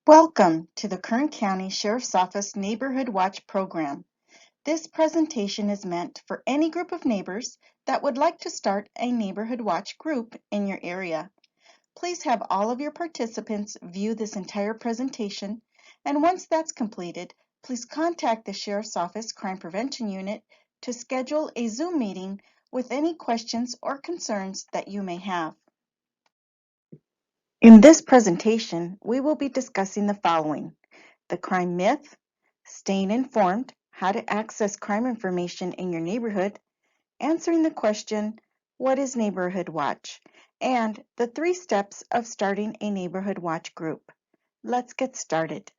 Welcome to the Kern County Sheriff's Office Neighborhood Watch Program. This presentation is meant for any group of neighbors that would like to start a neighborhood watch group in your area. Please have all of your participants view this entire presentation, and once that's completed, please contact the Sheriff's Office Crime Prevention Unit to schedule a Zoom meeting with any questions or concerns that you may have. In this presentation, we will be discussing the following: the crime myth, staying informed, how to access crime information in your neighborhood, answering the question, what is Neighborhood Watch, and the 3 steps of starting a Neighborhood Watch group. Let's get started.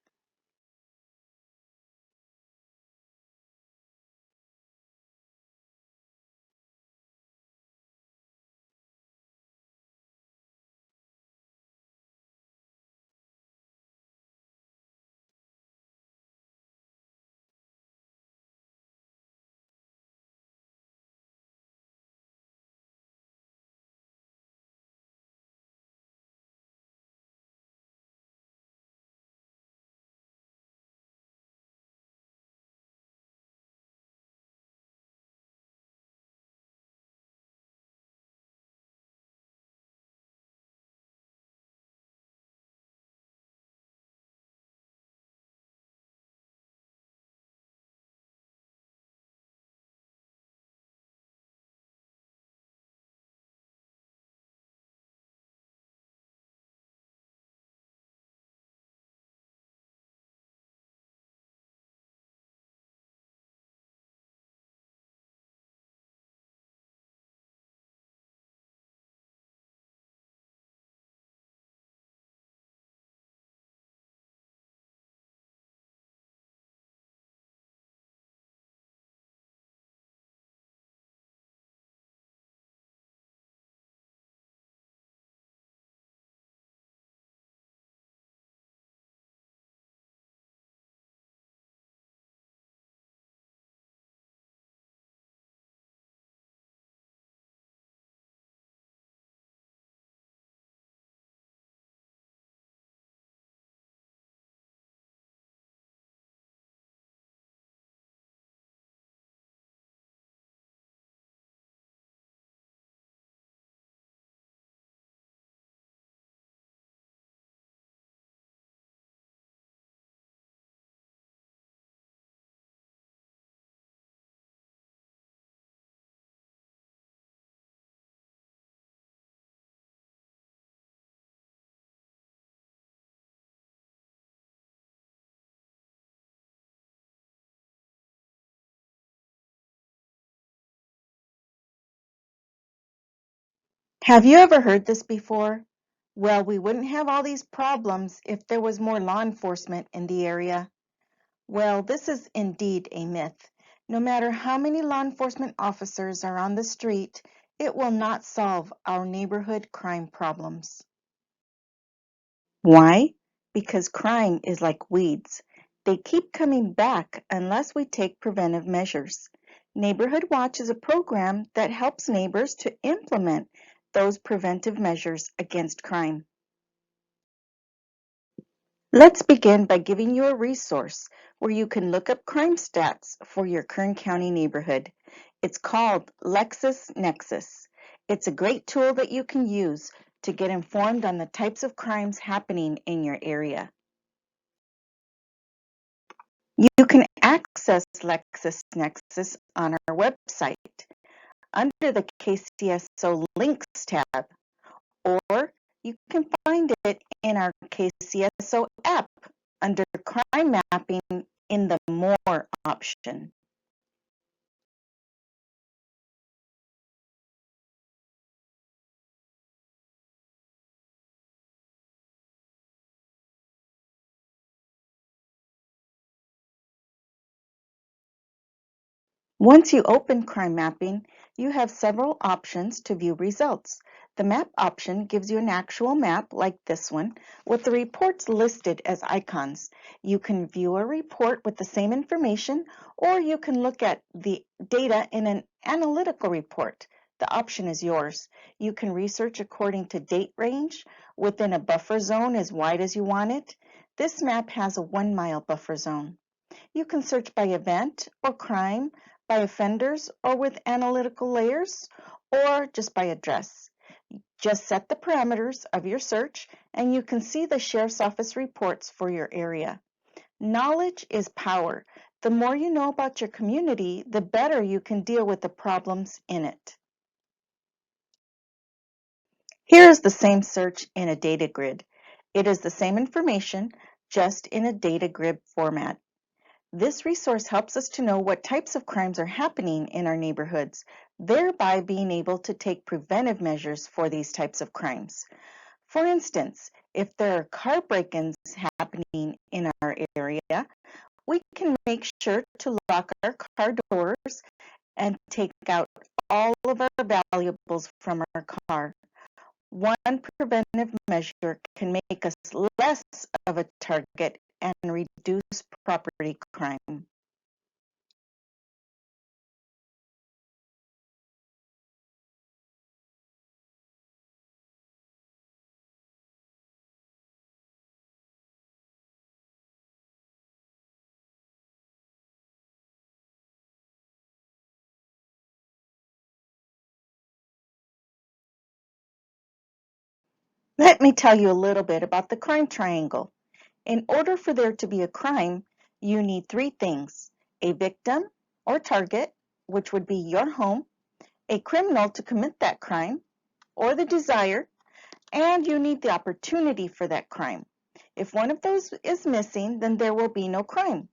Have you ever heard this before? Well, we wouldn't have all these problems if there was more law enforcement in the area. Well, this is indeed a myth. No matter how many law enforcement officers are on the street, it will not solve our neighborhood crime problems. Why? Because crime is like weeds. They keep coming back unless we take preventive measures. Neighborhood Watch is a program that helps neighbors to implement those preventive measures against crime. Let's begin by giving you a resource where you can look up crime stats for your Kern County neighborhood. It's called LexisNexis. It's a great tool that you can use to get informed on the types of crimes happening in your area. You can access LexisNexis on our website under the KCSO Links tab, or you can find it in our KCSO app under Crime Mapping in the More option. Once you open Crime Mapping, you have several options to view results. The Map option gives you an actual map like this one with the reports listed as icons. You can view a report with the same information, or you can look at the data in an analytical report. The option is yours. You can research according to date range within a buffer zone as wide as you want it. This map has a 1-mile buffer zone. You can search by event or crime, by offenders or with analytical layers, or just by address. Just set the parameters of your search and you can see the Sheriff's Office reports for your area. Knowledge is power. The more you know about your community, the better you can deal with the problems in it. Here is the same search in a data grid. It is the same information, just in a data grid format. This resource helps us to know what types of crimes are happening in our neighborhoods, thereby being able to take preventive measures for these types of crimes. For instance, if there are car break-ins happening in our area, we can make sure to lock our car doors and take out all of our valuables from our car. One preventive measure can make us less of a target and reduce property crime. Let me tell you a little bit about the crime triangle. In order for there to be a crime, you need three things: a victim or target, which would be your home, a criminal to commit that crime, or the desire, and you need the opportunity for that crime. If one of those is missing, then there will be no crime.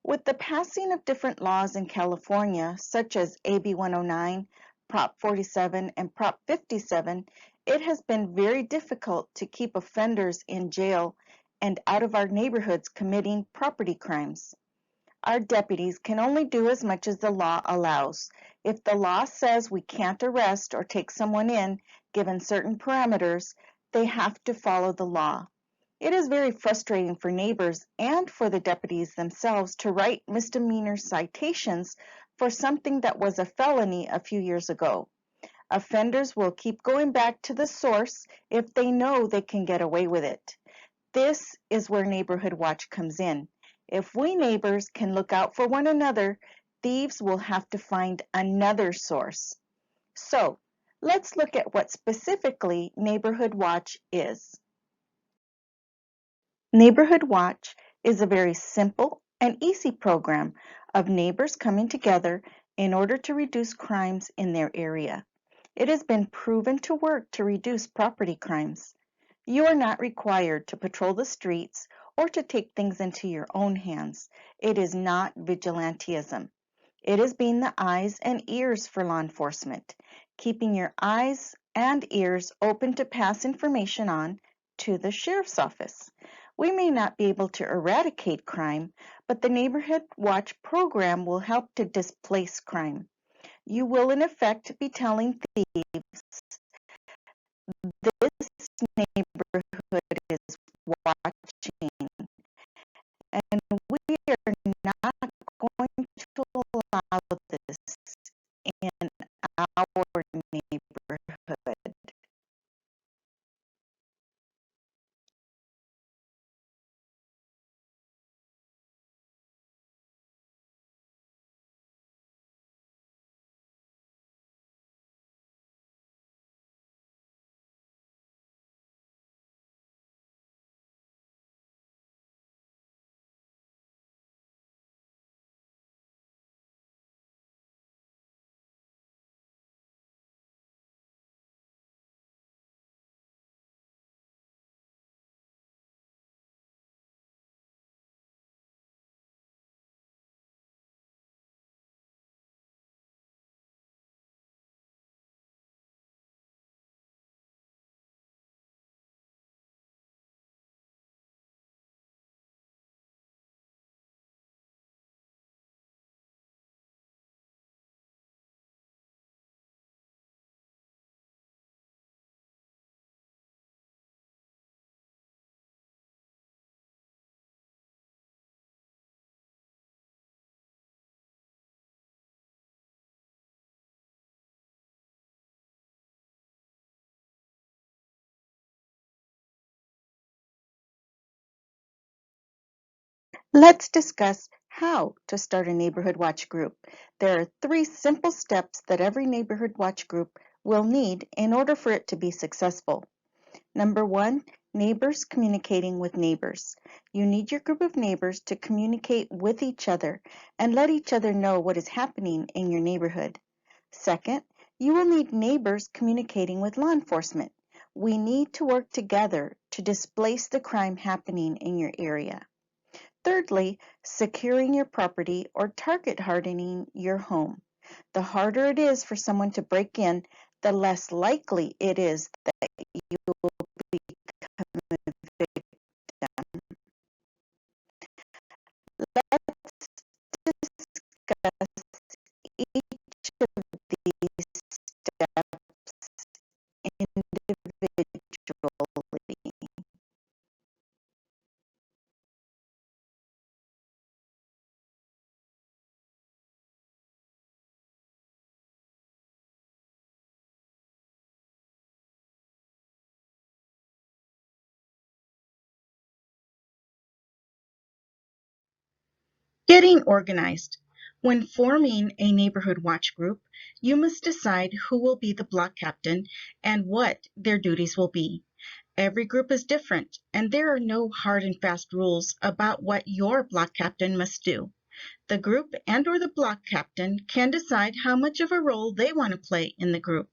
With the passing of different laws in California, such as AB 109, Prop 47, and Prop 57, it has been very difficult to keep offenders in jail and out of our neighborhoods committing property crimes. Our deputies can only do as much as the law allows. If the law says we can't arrest or take someone in, given certain parameters, they have to follow the law. It is very frustrating for neighbors and for the deputies themselves to write misdemeanor citations for something that was a felony a few years ago. Offenders will keep going back to the source if they know they can get away with it. This is where Neighborhood Watch comes in. If we neighbors can look out for one another, thieves will have to find another source. So, let's look at what specifically Neighborhood Watch is. Neighborhood Watch is a very simple and easy program of neighbors coming together in order to reduce crimes in their area. It has been proven to work to reduce property crimes. You are not required to patrol the streets or to take things into your own hands. It is not vigilantism. It is being the eyes and ears for law enforcement, keeping your eyes and ears open to pass information on to the sheriff's office. We may not be able to eradicate crime, but the Neighborhood Watch program will help to displace crime. You will, in effect, be telling thieves, this neighborhood is watching, and we are not going to allow this in our neighborhood. Let's discuss how to start a neighborhood watch group. There are 3 simple steps that every neighborhood watch group will need in order for it to be successful. Number 1, neighbors communicating with neighbors. You need your group of neighbors to communicate with each other and let each other know what is happening in your neighborhood. Second, you will need neighbors communicating with law enforcement. We need to work together to displace the crime happening in your area. Thirdly, securing your property or target hardening your home. The harder it is for someone to break in, the less likely it is that you will become a victim. Let's discuss each of these steps individually. Getting organized. When forming a neighborhood watch group, you must decide who will be the block captain and what their duties will be. Every group is different, and there are no hard and fast rules about what your block captain must do. The group and/or the block captain can decide how much of a role they want to play in the group.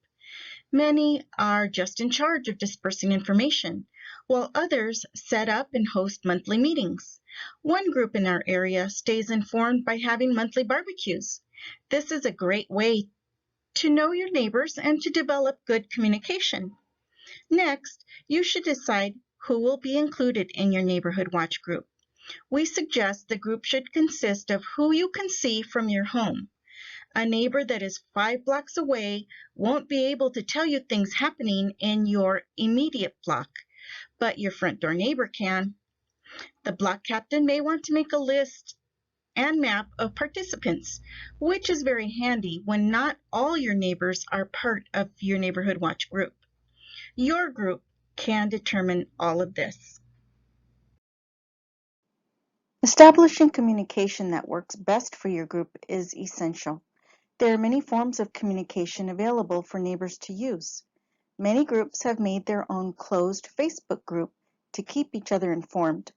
Many are just in charge of dispersing information, while others set up and host monthly meetings. One group in our area stays informed by having monthly barbecues. This is a great way to know your neighbors and to develop good communication. Next, you should decide who will be included in your neighborhood watch group. We suggest the group should consist of who you can see from your home. A neighbor that is 5 blocks away won't be able to tell you things happening in your immediate block, but your front door neighbor can. The block captain may want to make a list and map of participants, which is very handy when not all your neighbors are part of your neighborhood watch group. Your group can determine all of this. Establishing communication that works best for your group is essential. There are many forms of communication available for neighbors to use. Many groups have made their own closed Facebook group to keep each other informed.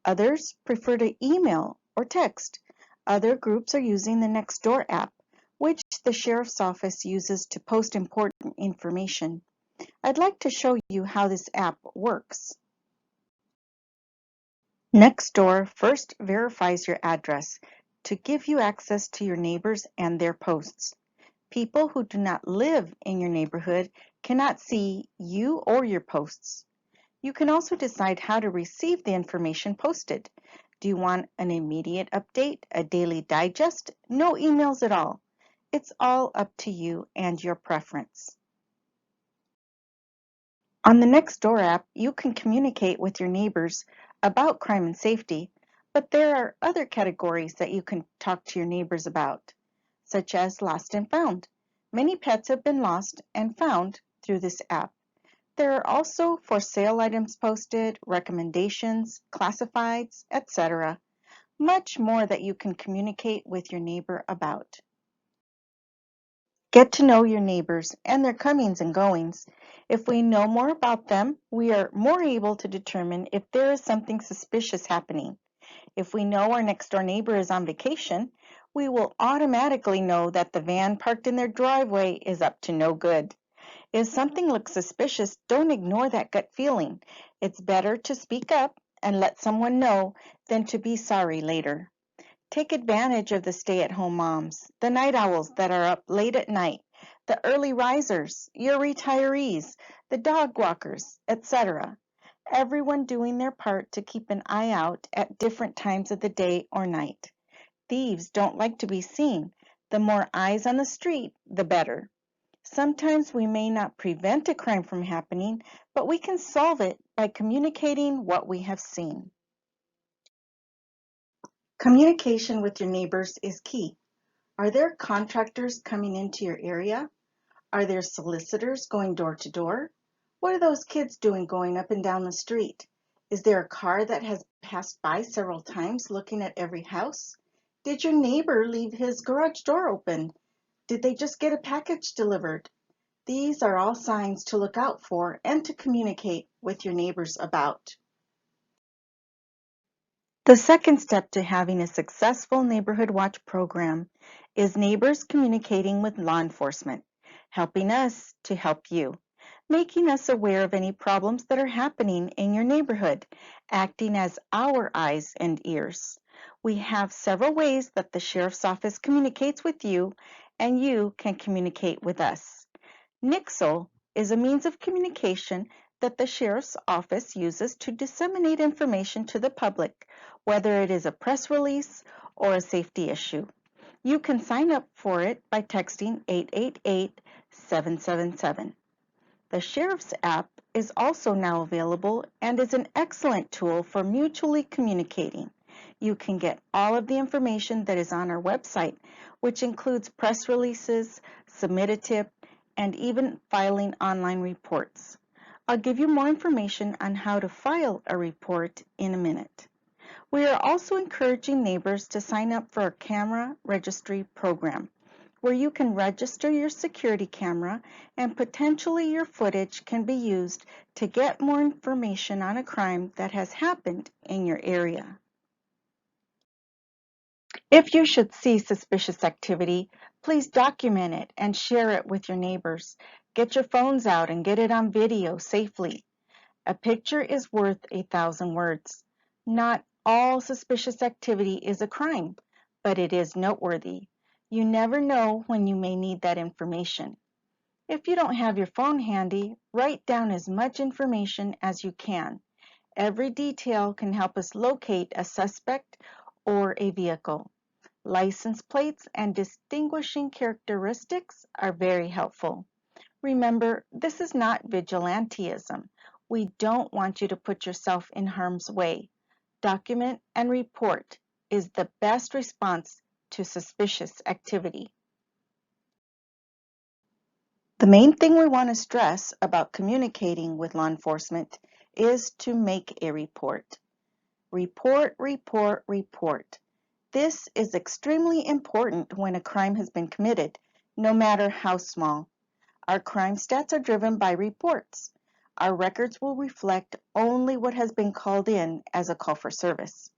Others prefer to email or text. Other groups are using the Nextdoor app, which the Sheriff's Office uses to post important information. I'd like to show you how this app works. Nextdoor first verifies your address to give you access to your neighbors and their posts. People who do not live in your neighborhood cannot see you or your posts. You can also decide how to receive the information posted. Do you want an immediate update, a daily digest, no emails at all? It's all up to you and your preference. On the Nextdoor app, you can communicate with your neighbors about crime and safety, but there are other categories that you can talk to your neighbors about, such as lost and found. Many pets have been lost and found through this app. There are also for sale items posted, recommendations, classifieds, etc. Much more that you can communicate with your neighbor about. Get to know your neighbors and their comings and goings. If we know more about them, we are more able to determine if there is something suspicious happening. If we know our next door neighbor is on vacation, we will automatically know that the van parked in their driveway is up to no good. If something looks suspicious, don't ignore that gut feeling. It's better to speak up and let someone know than to be sorry later. Take advantage of the stay-at-home moms, the night owls that are up late at night, the early risers, your retirees, the dog walkers, etc. Everyone doing their part to keep an eye out at different times of the day or night. Thieves don't like to be seen. The more eyes on the street, the better. Sometimes we may not prevent a crime from happening, but we can solve it by communicating what we have seen. Communication with your neighbors is key. Are there contractors coming into your area? Are there solicitors going door to door? What are those kids doing going up and down the street? Is there a car that has passed by several times looking at every house? Did your neighbor leave his garage door open? Did they just get a package delivered? These are all signs to look out for and to communicate with your neighbors about. The second step to having a successful Neighborhood Watch program is neighbors communicating with law enforcement, helping us to help you, making us aware of any problems that are happening in your neighborhood, acting as our eyes and ears. We have several ways that the Sheriff's Office communicates with you, and you can communicate with us. Nixle is a means of communication that the Sheriff's Office uses to disseminate information to the public, whether it is a press release or a safety issue. You can sign up for it by texting 888-777. The Sheriff's app is also now available and is an excellent tool for mutually communicating. You can get all of the information that is on our website, which includes press releases, submit a tip, and even filing online reports. I'll give you more information on how to file a report in a minute. We are also encouraging neighbors to sign up for a camera registry program, where you can register your security camera and potentially your footage can be used to get more information on a crime that has happened in your area. If you should see suspicious activity, please document it and share it with your neighbors. Get your phones out and get it on video safely. A picture is worth 1,000 words. Not all suspicious activity is a crime, but it is noteworthy. You never know when you may need that information. If you don't have your phone handy, write down as much information as you can. Every detail can help us locate a suspect or a vehicle. License plates and distinguishing characteristics are very helpful. Remember, this is not vigilantism. We don't want you to put yourself in harm's way. Document and report is the best response to suspicious activity. The main thing we want to stress about communicating with law enforcement is to make a report. Report, report, report. This is extremely important when a crime has been committed, no matter how small. Our crime stats are driven by reports. Our records will reflect only what has been called in as a call for service.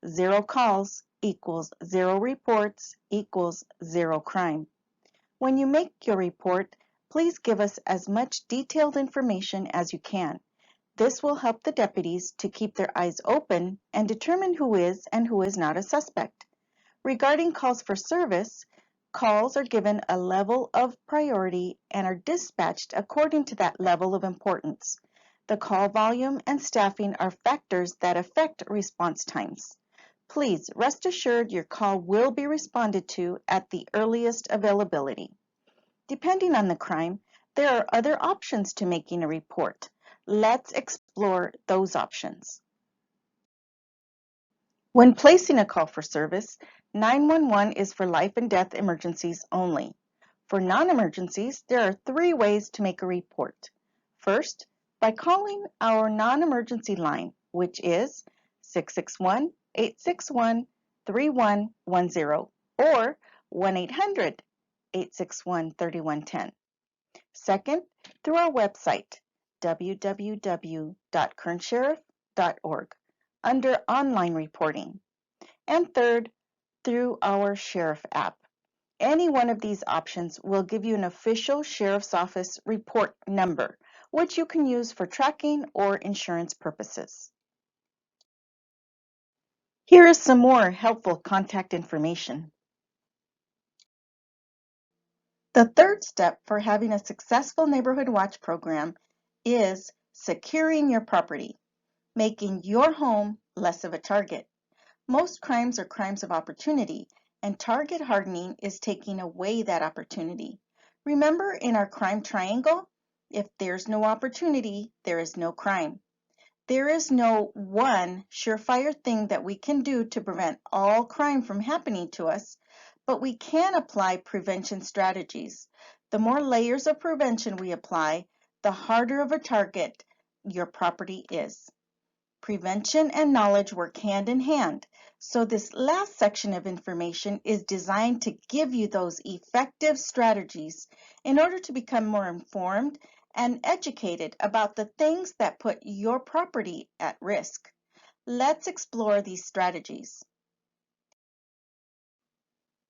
0 calls equals 0 reports equals 0 crime. When you make your report, please give us as much detailed information as you can. This will help the deputies to keep their eyes open and determine who is and who is not a suspect. Regarding calls for service, calls are given a level of priority and are dispatched according to that level of importance. The call volume and staffing are factors that affect response times. Please rest assured your call will be responded to at the earliest availability. Depending on the crime, there are other options to making a report. Let's explore those options. When placing a call for service, 911 is for life and death emergencies only. For non-emergencies, there are 3 ways to make a report. First, by calling our non-emergency line, which is 661-861-3110 or 1-800-861-3110. Second, through our website, www.kernsheriff.org, under online reporting. And third, through our Sheriff app. Any one of these options will give you an official Sheriff's Office report number, which you can use for tracking or insurance purposes. Here is some more helpful contact information. The third step for having a successful Neighborhood Watch program is securing your property, making your home less of a target. Most crimes are crimes of opportunity, and target hardening is taking away that opportunity. Remember in our crime triangle, if there's no opportunity, there is no crime. There is no one surefire thing that we can do to prevent all crime from happening to us, but we can apply prevention strategies. The more layers of prevention we apply, the harder of a target your property is. Prevention and knowledge work hand in hand, so this last section of information is designed to give you those effective strategies in order to become more informed and educated about the things that put your property at risk. Let's explore these strategies.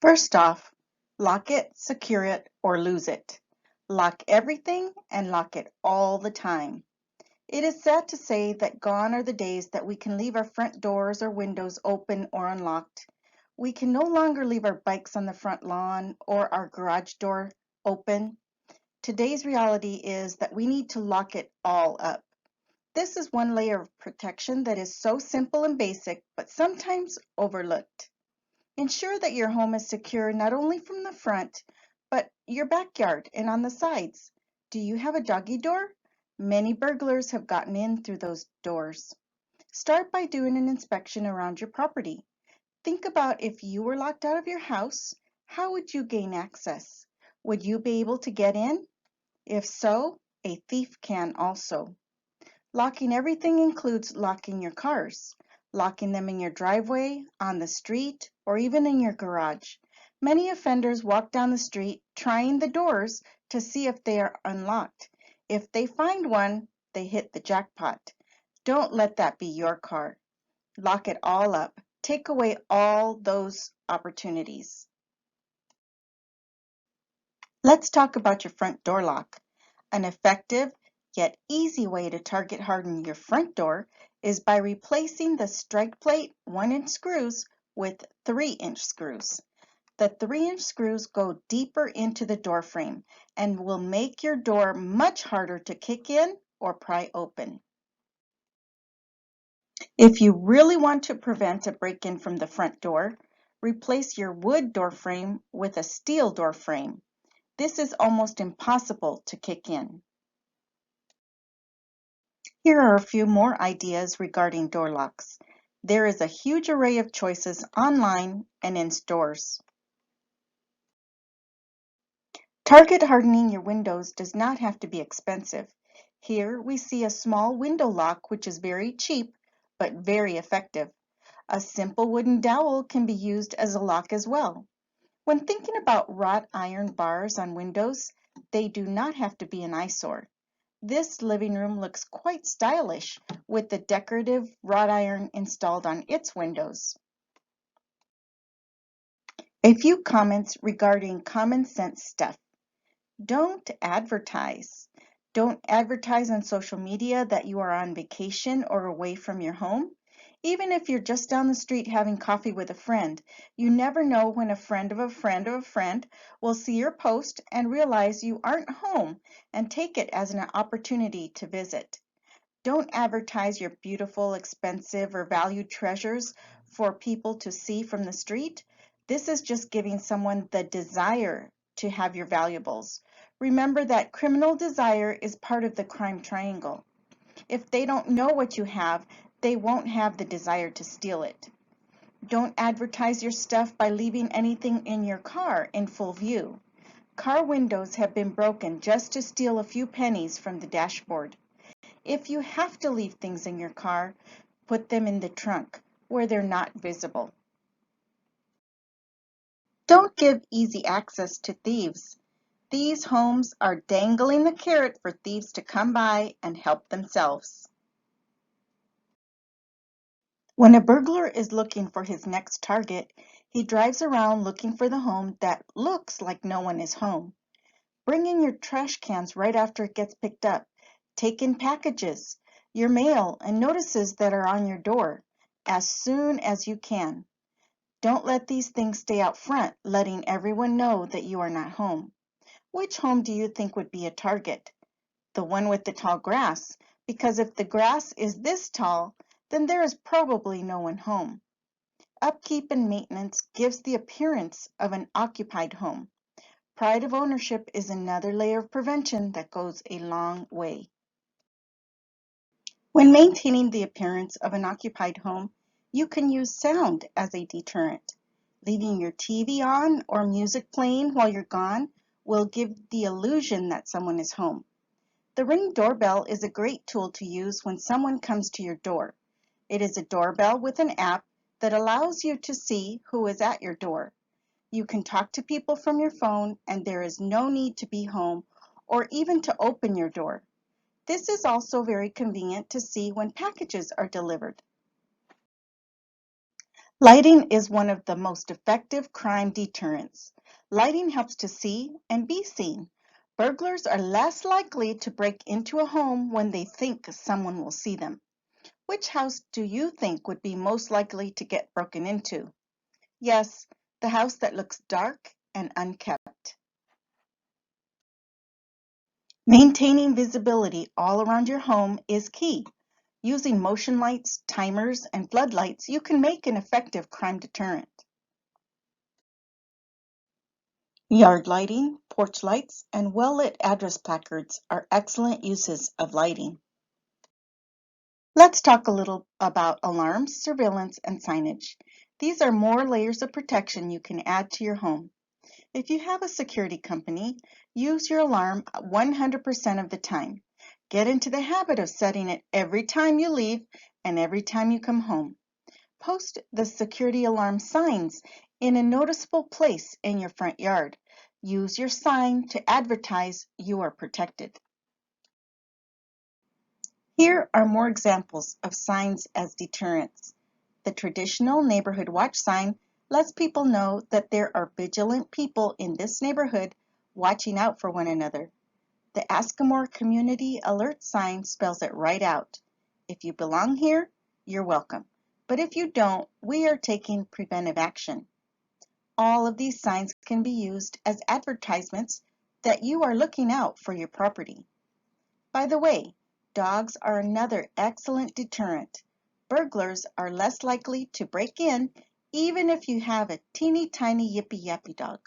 First off, lock it, secure it, or lose it. Lock everything and lock it all the time. It is sad to say that gone are the days that we can leave our front doors or windows open or unlocked. We can no longer leave our bikes on the front lawn or our garage door open. Today's reality is that we need to lock it all up. This is one layer of protection that is so simple and basic, but sometimes overlooked. Ensure that your home is secure not only from the front, but your backyard and on the sides. Do you have a doggy door? Many burglars have gotten in through those doors. Start by doing an inspection around your property. Think about if you were locked out of your house, how would you gain access? Would you be able to get in? If so, a thief can also. Locking everything includes locking your cars, locking them in your driveway, on the street, or even in your garage. Many offenders walk down the street trying the doors to see if they are unlocked. If they find one, they hit the jackpot. Don't let that be your car. Lock it all up. Take away all those opportunities. Let's talk about your front door lock. An effective yet easy way to target harden your front door is by replacing the strike plate 1-inch screws with 3-inch screws. The 3-inch screws go deeper into the door frame and will make your door much harder to kick in or pry open. If you really want to prevent a break-in from the front door, replace your wood door frame with a steel door frame. This is almost impossible to kick in. Here are a few more ideas regarding door locks. There is a huge array of choices online and in stores. Target hardening your windows does not have to be expensive. Here we see a small window lock which is very cheap but very effective. A simple wooden dowel can be used as a lock as well. When thinking about wrought iron bars on windows, they do not have to be an eyesore. This living room looks quite stylish with the decorative wrought iron installed on its windows. A few comments regarding common sense stuff. Don't advertise. Don't advertise on social media that you are on vacation or away from your home. Even if you're just down the street having coffee with a friend, you never know when a friend of a friend of a friend will see your post and realize you aren't home and take it as an opportunity to visit. Don't advertise your beautiful, expensive, or valued treasures for people to see from the street. This is just giving someone the desire to have your valuables. Remember that criminal desire is part of the crime triangle. If they don't know what you have, they won't have the desire to steal it. Don't advertise your stuff by leaving anything in your car in full view. Car windows have been broken just to steal a few pennies from the dashboard. If you have to leave things in your car, put them in the trunk where they're not visible. Don't give easy access to thieves. These homes are dangling the carrot for thieves to come by and help themselves. When a burglar is looking for his next target, he drives around looking for the home that looks like no one is home. Bring in your trash cans right after it gets picked up. Take in packages, your mail, and notices that are on your door as soon as you can. Don't let these things stay out front, letting everyone know that you are not home. Which home do you think would be a target? The one with the tall grass, because if the grass is this tall, then there is probably no one home. Upkeep and maintenance gives the appearance of an occupied home. Pride of ownership is another layer of prevention that goes a long way. When maintaining the appearance of an occupied home, you can use sound as a deterrent. Leaving your TV on or music playing while you're gone will give the illusion that someone is home. The Ring doorbell is a great tool to use when someone comes to your door. It is a doorbell with an app that allows you to see who is at your door. You can talk to people from your phone, and there is no need to be home or even to open your door. This is also very convenient to see when packages are delivered. Lighting is one of the most effective crime deterrents. Lighting helps to see and be seen. Burglars are less likely to break into a home when they think someone will see them. Which house do you think would be most likely to get broken into? Yes, the house that looks dark and unkept. Maintaining visibility all around your home is key. Using motion lights, timers, and floodlights, you can make an effective crime deterrent. Yard lighting, porch lights, and well-lit address placards are excellent uses of lighting. Let's talk a little about alarms, surveillance, and signage. These are more layers of protection you can add to your home. If you have a security company, use your alarm 100% of the time. Get into the habit of setting it every time you leave and every time you come home. Post the security alarm signs in a noticeable place in your front yard. Use your sign to advertise you are protected. Here are more examples of signs as deterrents. The traditional neighborhood watch sign lets people know that there are vigilant people in this neighborhood watching out for one another. The Askamore Community Alert sign spells it right out. If you belong here, you're welcome. But if you don't, we are taking preventive action. All of these signs can be used as advertisements that you are looking out for your property. By the way, dogs are another excellent deterrent. Burglars are less likely to break in even if you have a teeny tiny yippy yappy dog.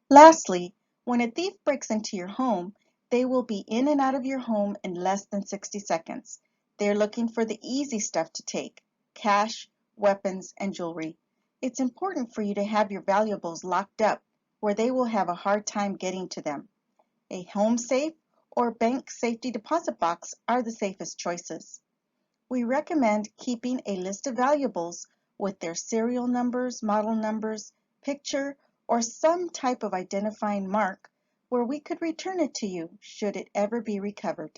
Lastly, when a thief breaks into your home, they will be in and out of your home in less than 60 seconds. They're looking for the easy stuff to take: cash, weapons, and jewelry. It's important for you to have your valuables locked up where they will have a hard time getting to them. A home safe or bank safety deposit box are the safest choices. We recommend keeping a list of valuables with their serial numbers, model numbers, picture, or some type of identifying mark where we could return it to you should it ever be recovered.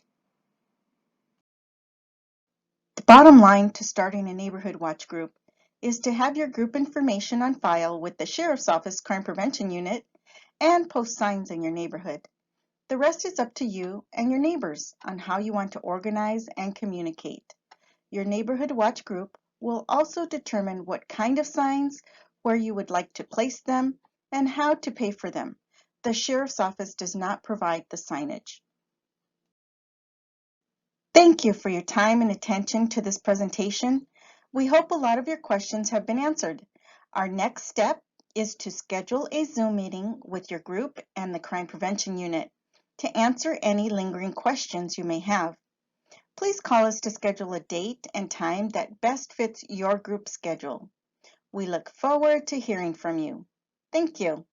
The bottom line to starting a neighborhood watch group is to have your group information on file with the Sheriff's Office Crime Prevention Unit and post signs in your neighborhood. The rest is up to you and your neighbors on how you want to organize and communicate. Your neighborhood watch group will also determine what kind of signs, where you would like to place them, and how to pay for them. The Sheriff's Office does not provide the signage. Thank you for your time and attention to this presentation. We hope a lot of your questions have been answered. Our next step is to schedule a Zoom meeting with your group and the Crime Prevention Unit to answer any lingering questions you may have. Please call us to schedule a date and time that best fits your group schedule. We look forward to hearing from you. Thank you.